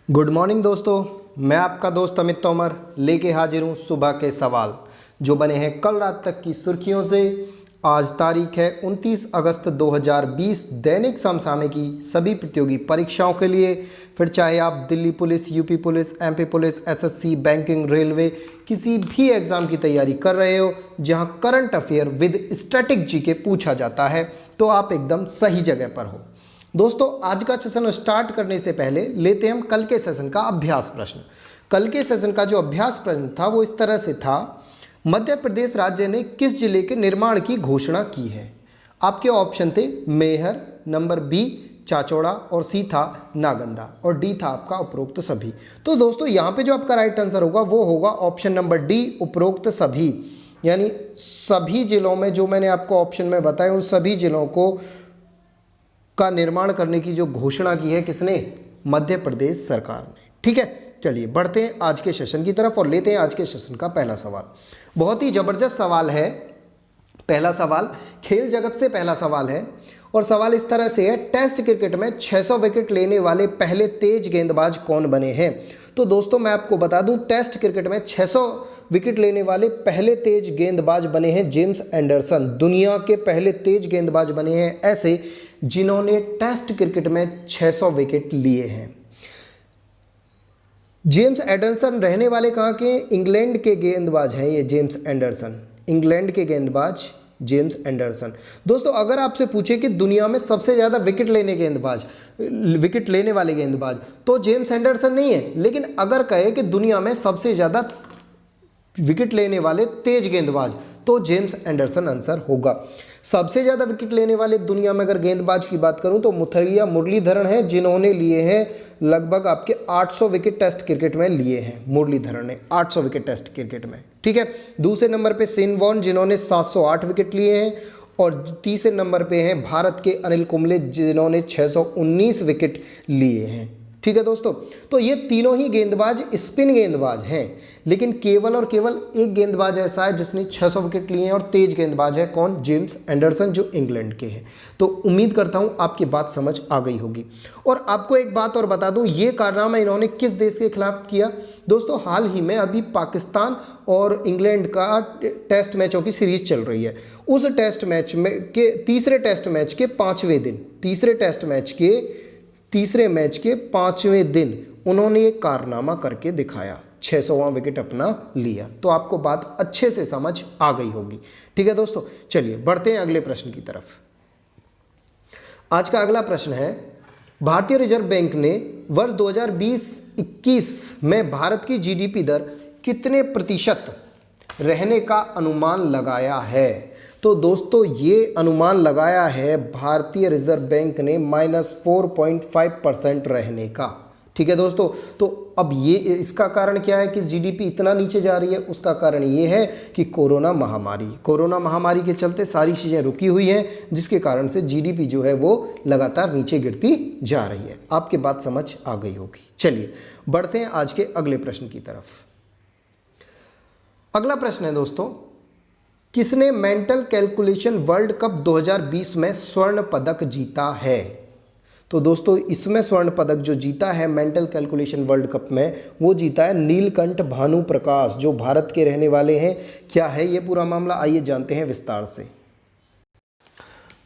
Good morning दोस्तों, मैं आपका दोस्त अमित तोमर लेके हाजिर हूँ सुबह के सवाल जो बने हैं कल रात तक की सुर्खियों से। आज तारीख है 29 अगस्त 2020। दैनिक समसामयिक की सभी प्रतियोगी परीक्षाओं के लिए, फिर चाहे आप Delhi police, UP police, MP police, SSC, banking, railway, किसी भी एग्ज़ाम की तैयारी कर रहे हो जहां current affair with static GK पूछा जाता है, तो आप एकदम सही जगह पर हो। दोस्तों, आज का सेशन स्टार्ट करने से पहले लेते हैं हम कल के सेशन का अभ्यास प्रश्न। कल के सेशन का जो अभ्यास प्रश्न था वो इस तरह से था, मध्य प्रदेश राज्य ने किस जिले के निर्माण की घोषणा की है। आपके ऑप्शन थे मेहर, नंबर बी चाचौड़ा और सी था नागंदा और डी था आपका उपरोक्त सभी। तो दोस्तों, यहाँ पे जो आपका राइट आंसर होगा वो होगा ऑप्शन नंबर डी, उपरोक्त सभी। यानी सभी जिलों में जो मैंने आपको ऑप्शन में बताया उन सभी जिलों को का निर्माण करने की जो घोषणा की है किसने? मध्य प्रदेश सरकार ने। ठीक है, चलिए बढ़ते हैं आज के सेशन की तरफ और लेते हैं आज के सेशन का पहला सवाल। बहुत ही जबरदस्त सवाल है। पहला सवाल खेल जगत से पहला सवाल है और सवाल इस तरह से है, टेस्ट क्रिकेट में 600 विकेट लेने वाले पहले तेज गेंदबाज कौन बने हैं? तो दोस्तों, मैं आपको बता दूं, टेस्ट क्रिकेट में 600 विकेट लेने वाले पहले तेज गेंदबाज बने हैं जेम्स एंडरसन। दुनिया के पहले तेज गेंदबाज बने हैं ऐसे जिन्होंने टेस्ट क्रिकेट में 600 विकेट लिए हैं। जेम्स एंडरसन रहने वाले कहाँ के? इंग्लैंड के गेंदबाज हैं ये जेम्स एंडरसन, इंग्लैंड के गेंदबाज जेम्स एंडरसन। दोस्तों, अगर आपसे पूछे कि दुनिया में सबसे ज़्यादा विकेट लेने वाले गेंदबाज, तो जेम्स एंडरसन नहीं है। लेकिन अगर कहे कि दुनिया में सबसे ज़्यादा विकेट लेने वाले तेज गेंदबाज, तो जेम्स एंडरसन आंसर होगा। सबसे ज़्यादा विकेट लेने वाले दुनिया में अगर गेंदबाज की बात करूं तो मुथैया मुरलीधरन हैं, जिन्होंने लिए हैं लगभग आपके 800 विकेट टेस्ट क्रिकेट में लिए हैं। मुरलीधरन ने 800 विकेट टेस्ट क्रिकेट में। ठीक है, दूसरे नंबर पे शेन वॉर्न जिन्होंने 708 विकेट लिए हैं और तीसरे नंबर पे हैं भारत के अनिल कुंबले जिन्होंने 619 विकेट लिए हैं। ठीक है दोस्तों, तो ये तीनों ही गेंदबाज स्पिन गेंदबाज हैं, लेकिन केवल और केवल एक गेंदबाज ऐसा है जिसने 600 विकेट लिए हैं और तेज गेंदबाज है कौन? जेम्स एंडरसन, जो इंग्लैंड के हैं। तो उम्मीद करता हूं आपकी बात समझ आ गई होगी। और आपको एक बात और बता दूं, ये कारनामा इन्होंने किस देश के खिलाफ किया? दोस्तों, हाल ही में अभी पाकिस्तान और इंग्लैंड का टेस्ट मैचों की सीरीज चल रही है। उस टेस्ट मैच में के तीसरे टेस्ट मैच के 5वें दिन, तीसरे मैच के 5वें दिन उन्होंने एक कारनामा करके दिखाया, 600वां विकेट अपना लिया। तो आपको बात अच्छे से समझ आ गई होगी। ठीक है दोस्तों, चलिए बढ़ते हैं अगले प्रश्न की तरफ। आज का अगला प्रश्न है, भारतीय रिजर्व बैंक ने वर्ष 2020-21 में भारत की जीडीपी दर कितने प्रतिशत रहने का अनुमान लगाया है? तो दोस्तों, ये अनुमान लगाया है भारतीय रिजर्व बैंक ने -4.5% रहने का। ठीक है दोस्तों, तो अब ये इसका कारण क्या है कि जीडीपी इतना नीचे जा रही है? उसका कारण ये है कि कोरोना महामारी के चलते सारी चीज़ें रुकी हुई हैं, जिसके कारण से जीडीपी जो है वो लगातार नीचे गिरती जा रही है। आपकी बात समझ आ गई होगी। चलिए बढ़ते हैं आज के अगले प्रश्न की तरफ। अगला प्रश्न है दोस्तों, किसने मेंटल कैलकुलेशन वर्ल्ड कप 2020 में स्वर्ण पदक जीता है? तो दोस्तों, इसमें स्वर्ण पदक जो जीता है मेंटल कैलकुलेशन वर्ल्ड कप में, वो जीता है नीलकंठ भानु प्रकाश, जो भारत के रहने वाले हैं। क्या है ये पूरा मामला, आइए जानते हैं विस्तार से।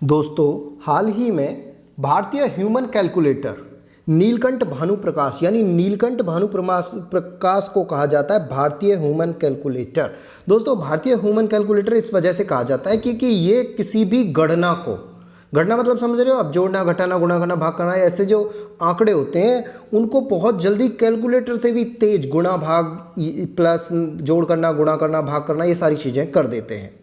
दोस्तों, हाल ही में भारतीय ह्यूमन कैलकुलेटर नीलकंठ भानु प्रकाश, यानी नीलकंठ भानु प्रकाश को कहा जाता है भारतीय ह्यूमन कैलकुलेटर। दोस्तों, भारतीय ह्यूमन कैलकुलेटर इस वजह से कहा जाता है क्योंकि ये किसी भी गणना मतलब समझ रहे हो आप, जोड़ना, घटाना, गुणा करना, भाग करना, ऐसे जो आंकड़े होते हैं उनको बहुत जल्दी कैलकुलेटर से भी तेज गुणा, भाग, प्लस, जोड़ करना, गुणा करना, भाग करना, ये सारी चीज़ें कर देते हैं।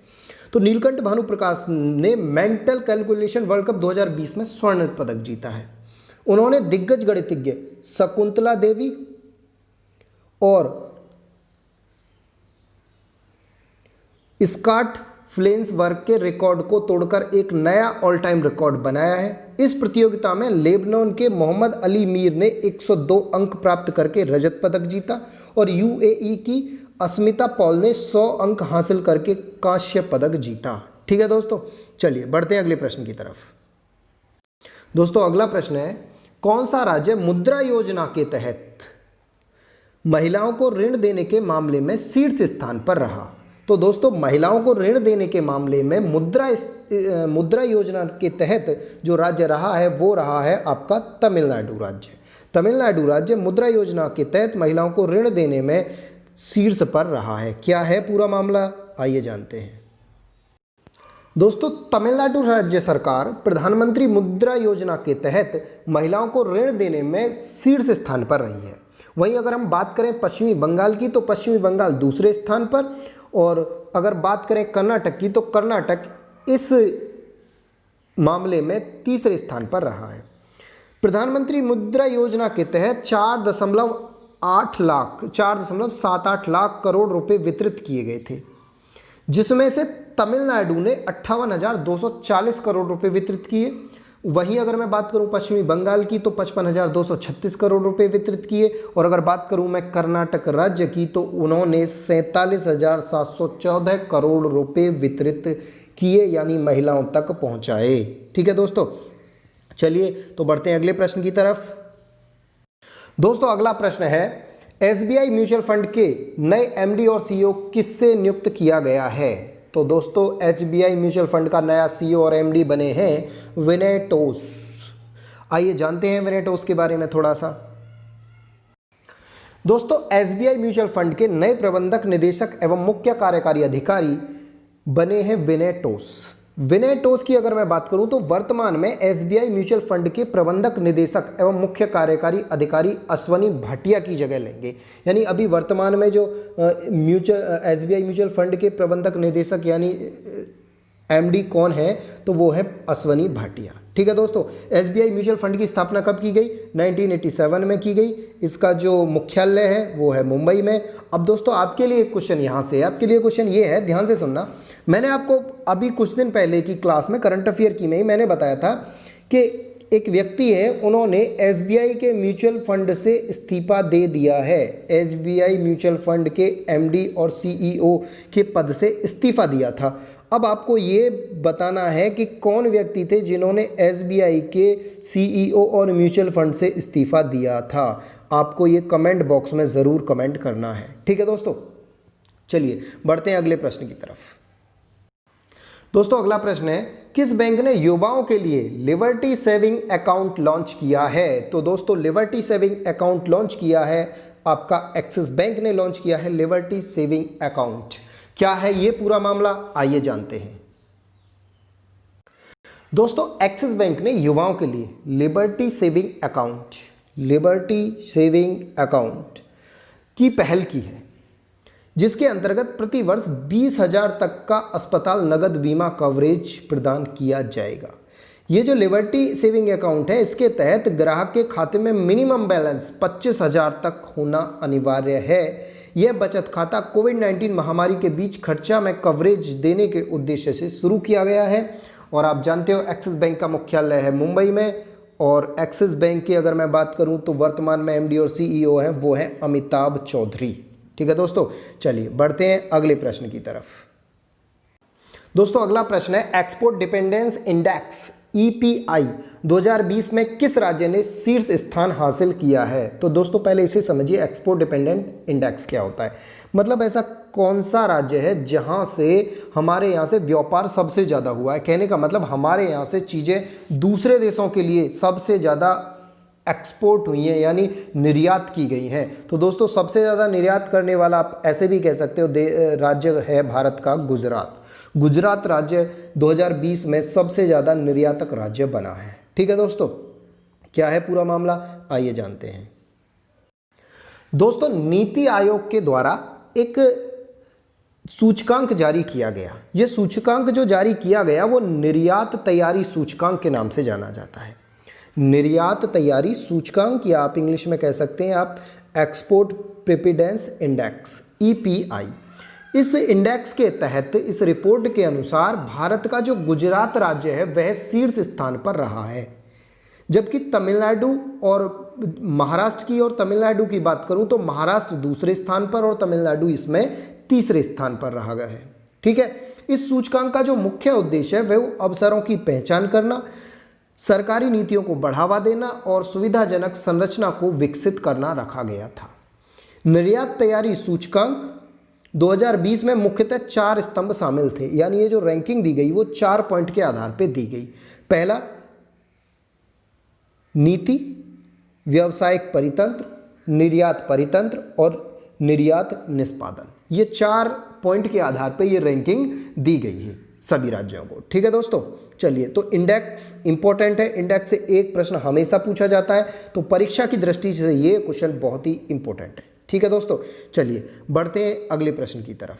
तो नीलकंठ भानु प्रकाश ने मेंटल कैलकुलेशन वर्ल्ड कप 2020 में स्वर्ण पदक जीता है। उन्होंने दिग्गज गणितज्ञ शकुंतला देवी और स्कॉट फ्लेंसबर्ग के रिकॉर्ड को तोड़कर एक नया ऑल टाइम रिकॉर्ड बनाया है। इस प्रतियोगिता में लेबनान के मोहम्मद अली मीर ने 102 अंक प्राप्त करके रजत पदक जीता और यूएई की अस्मिता पॉल ने 100 अंक हासिल करके कांस्य पदक जीता। ठीक है दोस्तों, चलिए बढ़ते हैं अगले प्रश्न की तरफ। दोस्तों, अगला प्रश्न है, कौन सा राज्य मुद्रा योजना के तहत महिलाओं को ऋण देने के मामले में शीर्ष स्थान पर रहा? तो दोस्तों महिलाओं को ऋण देने के मामले में मुद्रा योजना के तहत जो राज्य रहा है वो रहा है आपका तमिलनाडु राज्य। तमिलनाडु राज्य मुद्रा योजना के तहत महिलाओं को ऋण देने में शीर्ष पर रहा है। क्या है पूरा मामला, आइए जानते हैं। दोस्तों तमिलनाडु राज्य सरकार प्रधानमंत्री मुद्रा योजना के तहत महिलाओं को ऋण देने में शीर्ष स्थान पर रही है। वहीं अगर हम बात करें पश्चिमी बंगाल की तो पश्चिमी बंगाल दूसरे स्थान पर, और अगर बात करें कर्नाटक की तो कर्नाटक इस मामले में तीसरे स्थान पर रहा है। प्रधानमंत्री मुद्रा योजना के तहत 4.78 लाख करोड़ रुपए वितरित किए गए थे, जिसमें से तमिलनाडु ने 58,240 करोड़ रुपए वितरित किए। वहीं अगर मैं बात करूं पश्चिमी बंगाल की तो 55,236 करोड़ रुपए वितरित किए, और अगर बात करूं मैं कर्नाटक राज्य की तो उन्होंने 47,714 करोड़ रुपए वितरित किए, यानी महिलाओं तक पहुंचाए। ठीक है दोस्तों, चलिए तो बढ़ते हैं अगले प्रश्न की तरफ। दोस्तों अगला प्रश्न है, एसबीआई म्यूचुअल फंड के नए एमडी और सीईओ किससे नियुक्त किया गया है? तो दोस्तों एसबीआई म्यूचुअल फंड का नया सीईओ और एमडी बने हैं विनय टोस। आइए जानते हैं विनय टोस के बारे में थोड़ा सा। दोस्तों एसबीआई म्यूचुअल फंड के नए प्रबंधक निदेशक एवं मुख्य कार्यकारी अधिकारी बने हैं विनय टोस। विनय टोस की अगर मैं बात करूं तो वर्तमान में एसबीआई म्यूचुअल फंड के प्रबंधक निदेशक एवं मुख्य कार्यकारी अधिकारी अश्वनी भाटिया की जगह लेंगे। यानी अभी वर्तमान में जो एसबीआई म्यूचुअल फंड के प्रबंधक निदेशक यानी एमडी कौन है, तो वो है अश्वनी भाटिया। ठीक है दोस्तों, एसबीआई म्यूचुअल फंड की स्थापना कब की गई? 1987 में की गई। इसका जो मुख्यालय है वो है मुंबई में। अब दोस्तों आपके लिए क्वेश्चन यहाँ से, आपके लिए क्वेश्चन ये है, ध्यान से सुनना। मैंने आपको अभी कुछ दिन पहले की क्लास में करंट अफेयर की में ही मैंने बताया था कि एक व्यक्ति है, उन्होंने एसबीआई के म्यूचुअल फंड से इस्तीफा दे दिया है। एसबीआई म्यूचुअल फंड के एमडी और सीईओ के पद से इस्तीफा दिया था। अब आपको ये बताना है कि कौन व्यक्ति थे जिन्होंने एसबीआई के सीईओ और म्यूचुअल फंड से इस्तीफा दिया था। आपको ये कमेंट बॉक्स में ज़रूर कमेंट करना है। ठीक है दोस्तों, चलिए बढ़ते हैं अगले प्रश्न की तरफ। दोस्तों अगला प्रश्न है, किस बैंक ने युवाओं के लिए लिबर्टी सेविंग अकाउंट लॉन्च किया है? तो दोस्तों लिबर्टी सेविंग अकाउंट लॉन्च किया है आपका एक्सिस बैंक ने लॉन्च किया है लिबर्टी सेविंग अकाउंट। क्या है ये पूरा मामला, आइए जानते हैं। दोस्तों एक्सिस बैंक ने युवाओं के लिए लिबर्टी सेविंग अकाउंट की पहल की है, जिसके अंतर्गत प्रति वर्ष 20,000 तक का अस्पताल नगद बीमा कवरेज प्रदान किया जाएगा। ये जो लिबर्टी सेविंग अकाउंट है, इसके तहत ग्राहक के खाते में मिनिमम बैलेंस 25,000 तक होना अनिवार्य है। यह बचत खाता कोविड-19 महामारी के बीच खर्चा में कवरेज देने के उद्देश्य से शुरू किया गया है। और आप जानते हो एक्सिस बैंक का मुख्यालय है मुंबई में, और एक्सिस बैंक की अगर मैं बात करूं तो वर्तमान में एमडी और सीईओ हैं वो हैं अमिताभ चौधरी। ठीक है दोस्तों, चलिए बढ़ते हैं अगले प्रश्न की तरफ। दोस्तों अगला प्रश्न है, एक्सपोर्ट डिपेंडेंस इंडेक्स EPI 2020 में किस राज्य ने शीर्ष स्थान हासिल किया है? तो दोस्तों पहले इसे समझिए, एक्सपोर्ट डिपेंडेंट इंडेक्स क्या होता है। मतलब ऐसा कौन सा राज्य है जहां से हमारे यहाँ से व्यापार सबसे ज़्यादा हुआ है। कहने का मतलब हमारे यहाँ से चीज़ें दूसरे देशों के लिए सबसे ज़्यादा एक्सपोर्ट हुई हैं, यानी निर्यात की गई हैं। तो दोस्तों सबसे ज़्यादा निर्यात करने वाला आप ऐसे भी कह सकते हो राज्य है भारत का गुजरात। गुजरात राज्य 2020 में सबसे ज़्यादा निर्यातक राज्य बना है। ठीक है दोस्तों, क्या है पूरा मामला, आइए जानते हैं। दोस्तों नीति आयोग के द्वारा एक सूचकांक जारी किया गया। ये सूचकांक जो जारी किया गया वो निर्यात तैयारी सूचकांक के नाम से जाना जाता है। निर्यात तैयारी सूचकांक, या आप इंग्लिश में कह सकते हैं आप एक्सपोर्ट प्रिपेरेडनेस इंडेक्स EPI। इस इंडेक्स के तहत इस रिपोर्ट के अनुसार भारत का जो गुजरात राज्य है वह शीर्ष स्थान पर रहा है, जबकि तमिलनाडु और महाराष्ट्र की और तमिलनाडु की बात करूं तो महाराष्ट्र दूसरे स्थान पर और तमिलनाडु इसमें तीसरे स्थान पर रहा गया है। ठीक है, इस सूचकांक का जो मुख्य उद्देश्य है वह अवसरों की पहचान करना, सरकारी नीतियों को बढ़ावा देना और सुविधाजनक संरचना को विकसित करना रखा गया था। निर्यात तैयारी सूचकांक 2020 में मुख्यतः 4 स्तंभ शामिल थे, यानी ये जो रैंकिंग दी गई वो 4 पॉइंट के आधार पर दी गई। पहला, नीति, व्यावसायिक परितंत्र, निर्यात परितंत्र और निर्यात निष्पादन। ये 4 पॉइंट के आधार पर ये रैंकिंग दी गई है सभी राज्यों को। ठीक है दोस्तों, चलिए, तो इंडेक्स इंपॉर्टेंट है, इंडेक्स से एक प्रश्न हमेशा पूछा जाता है, तो परीक्षा की दृष्टि से ये क्वेश्चन बहुत ही इंपॉर्टेंट है। ठीक है दोस्तों, चलिए बढ़ते हैं अगले प्रश्न की तरफ।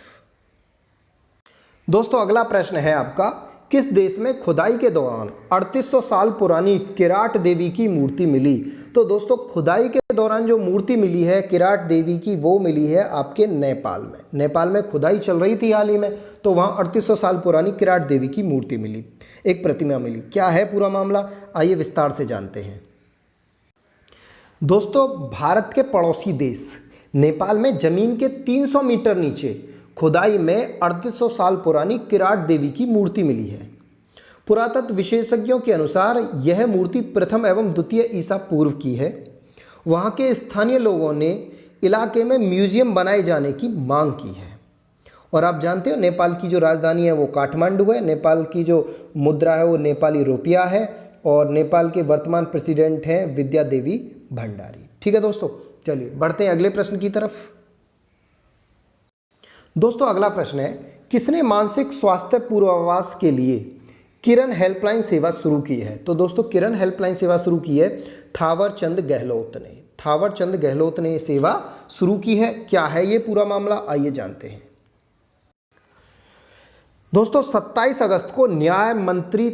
दोस्तों अगला प्रश्न है आपका, किस देश में खुदाई के दौरान 3800 साल पुरानी किराट देवी की मूर्ति मिली? तो दोस्तों खुदाई के दौरान जो मूर्ति मिली है किराट देवी की, वो मिली है आपके नेपाल में। नेपाल में खुदाई चल रही थी हाल ही में, तो वहाँ 3800 साल पुरानी किराट देवी की मूर्ति मिली, एक प्रतिमा मिली। क्या है पूरा मामला, आइए विस्तार से जानते हैं। दोस्तों भारत के पड़ोसी देश नेपाल में जमीन के 300 मीटर नीचे खुदाई में 3800 साल पुरानी किराट देवी की मूर्ति मिली है। पुरातत्व विशेषज्ञों के अनुसार यह मूर्ति प्रथम एवं द्वितीय ईसा पूर्व की है। वहाँ के स्थानीय लोगों ने इलाके में म्यूजियम बनाए जाने की मांग की है। और आप जानते हो नेपाल की जो राजधानी है वो काठमांडू है, नेपाल की जो मुद्रा है वो नेपाली रुपया है, और नेपाल के वर्तमान प्रेसिडेंट हैं विद्या देवी भंडारी। ठीक है दोस्तों, चलिए बढ़ते हैं अगले प्रश्न की तरफ। दोस्तों अगला प्रश्न है, किसने मानसिक स्वास्थ्य पूर्वाभास के लिए किरण हेल्पलाइन सेवा शुरू की है? तो दोस्तों किरण हेल्पलाइन सेवा शुरू की है थावर चंद गहलोत ने। थावर चंद गहलोत ने सेवा शुरू की है। क्या है ये पूरा मामला, आइए जानते हैं। दोस्तों 27 अगस्त को न्याय मंत्री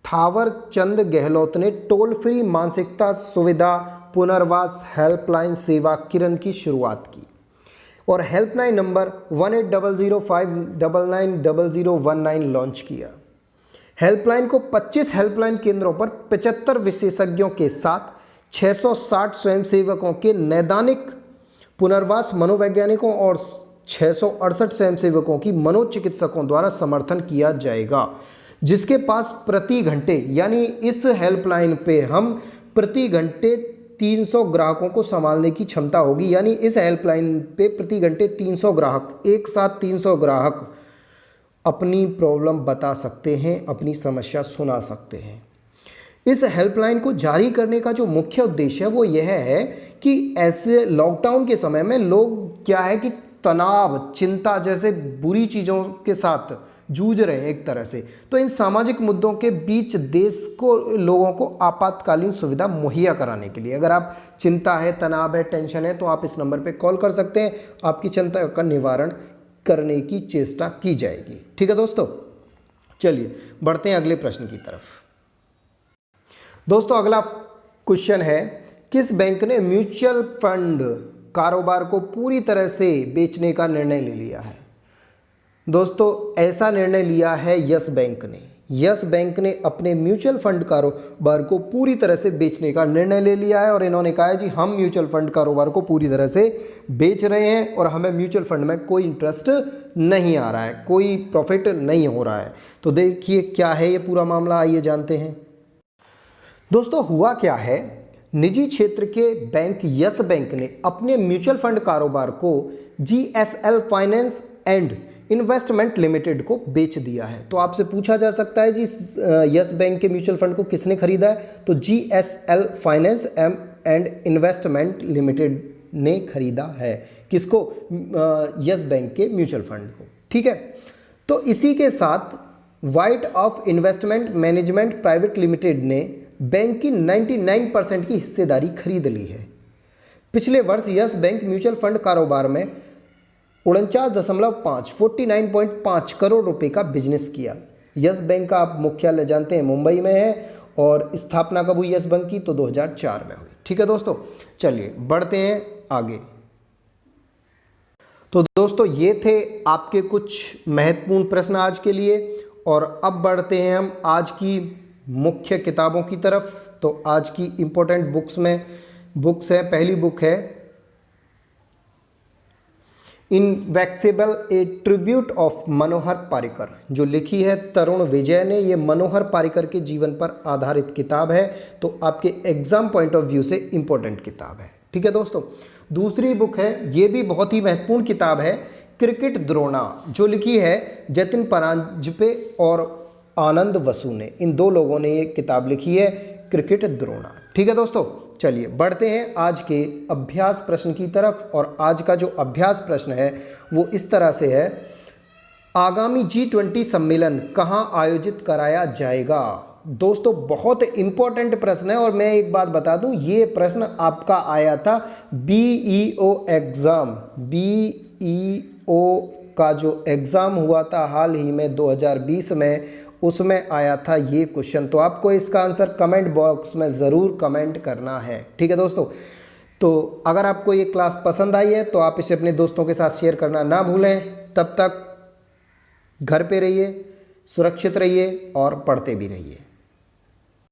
थावर चंद गहलोत ने टोल फ्री मानसिकता सुविधा पुनर्वास हेल्पलाइन सेवा किरण की शुरुआत की और हेल्पलाइन नंबर 180059990019 लॉन्च किया। हेल्पलाइन को 25 हेल्पलाइन केंद्रों पर 75 विशेषज्ञों के साथ 660 स्वयंसेवकों के नैदानिक पुनर्वास मनोवैज्ञानिकों और 668 स्वयंसेवकों की मनोचिकित्सकों द्वारा समर्थन किया जाएगा, जिसके पास प्रति घंटे, यानी इस हेल्पलाइन पे हम प्रति घंटे 300 ग्राहकों को संभालने की क्षमता होगी। यानी इस हेल्पलाइन पे प्रति घंटे 300 ग्राहक, एक साथ 300 ग्राहक अपनी प्रॉब्लम बता सकते हैं, अपनी समस्या सुना सकते हैं। इस हेल्पलाइन को जारी करने का जो मुख्य उद्देश्य है वो यह है कि ऐसे लॉकडाउन के समय में लोग क्या है कि तनाव, चिंता जैसे बुरी चीज़ों के साथ जूझ रहे हैं एक तरह से, तो इन सामाजिक मुद्दों के बीच देश को, लोगों को आपातकालीन सुविधा मुहैया कराने के लिए, अगर आप चिंता है, तनाव है, टेंशन है, तो आप इस नंबर पे कॉल कर सकते हैं। आपकी चिंता का निवारण करने की चेष्टा की जाएगी। ठीक है दोस्तों, चलिए बढ़ते हैं अगले प्रश्न की तरफ। दोस्तों अगला क्वेश्चन है, किस बैंक ने म्यूचुअल फंड कारोबार को पूरी तरह से बेचने का निर्णय ले लिया है? दोस्तों ऐसा निर्णय लिया है यस बैंक ने। यस बैंक ने अपने म्यूचुअल फंड कारोबार को पूरी तरह से बेचने का निर्णय ले लिया है और इन्होंने कहा है जी हम म्यूचुअल फंड कारोबार को पूरी तरह से बेच रहे हैं और हमें म्यूचुअल फंड में कोई इंटरेस्ट नहीं आ रहा है, कोई प्रॉफिट नहीं हो रहा है। तो देखिए क्या है ये पूरा मामला, आइए जानते हैं। दोस्तों हुआ क्या है, निजी क्षेत्र के बैंक यस बैंक ने अपने म्यूचुअल फंड कारोबार को GSL finance and investment limited को बेच दिया है। तो आपसे पूछा जा सकता है जी यस बैंक के म्यूचुअल फंड को किसने खरीदा है? तो GSL finance and investment limited ने खरीदा है। किसको? यस बैंक के म्यूचुअल फंड को। ठीक है, तो इसी के साथ white of investment management private limited ने बैंक की 99% की हिस्सेदारी खरीद ली है। पिछले वर्ष यस बैंक म्यूचुअल फंड कारोबार में 49.5 करोड़ रुपए का बिजनेस किया। यस बैंक का आप मुख्यालय जानते हैं मुंबई में है और स्थापना कब हुई यस बैंक की? तो 2004 में हुई। ठीक है दोस्तों, चलिए बढ़ते हैं आगे। तो दोस्तों ये थे आपके कुछ महत्वपूर्ण प्रश्न आज के लिए और अब बढ़ते हैं हम आज की मुख्य किताबों की तरफ। तो आज की इंपॉर्टेंट बुक्स है, पहली बुक है इनवेक्सेबल ए ट्रिब्यूट ऑफ मनोहर पारिकर, जो लिखी है तरुण विजय ने। ये मनोहर पारिकर के जीवन पर आधारित किताब है, तो आपके एग्जाम पॉइंट ऑफ व्यू से इंपॉर्टेंट किताब है। ठीक है दोस्तों, दूसरी बुक है, ये भी बहुत ही महत्वपूर्ण किताब है, क्रिकेट द्रोणा, जो लिखी है जतिन परांजपे और आनंद वसु ने। इन दो लोगों ने ये किताब लिखी है, क्रिकेट द्रोणा। ठीक है दोस्तों, चलिए बढ़ते हैं आज के अभ्यास प्रश्न की तरफ। और आज का जो अभ्यास प्रश्न है वो इस तरह से है, आगामी G20 सम्मेलन कहाँ आयोजित कराया जाएगा। दोस्तों बहुत इंपॉर्टेंट प्रश्न है, और मैं एक बात बता दूं, ये प्रश्न आपका आया था BEO एग्ज़ाम, BEO का जो एग्ज़ाम हुआ था हाल ही में 2020 में, उसमें आया था ये क्वेश्चन। तो आपको इसका आंसर कमेंट बॉक्स में ज़रूर कमेंट करना है। ठीक है दोस्तों, तो अगर आपको ये क्लास पसंद आई है तो आप इसे अपने दोस्तों के साथ शेयर करना ना भूलें। तब तक घर पे रहिए, सुरक्षित रहिए और पढ़ते भी रहिए।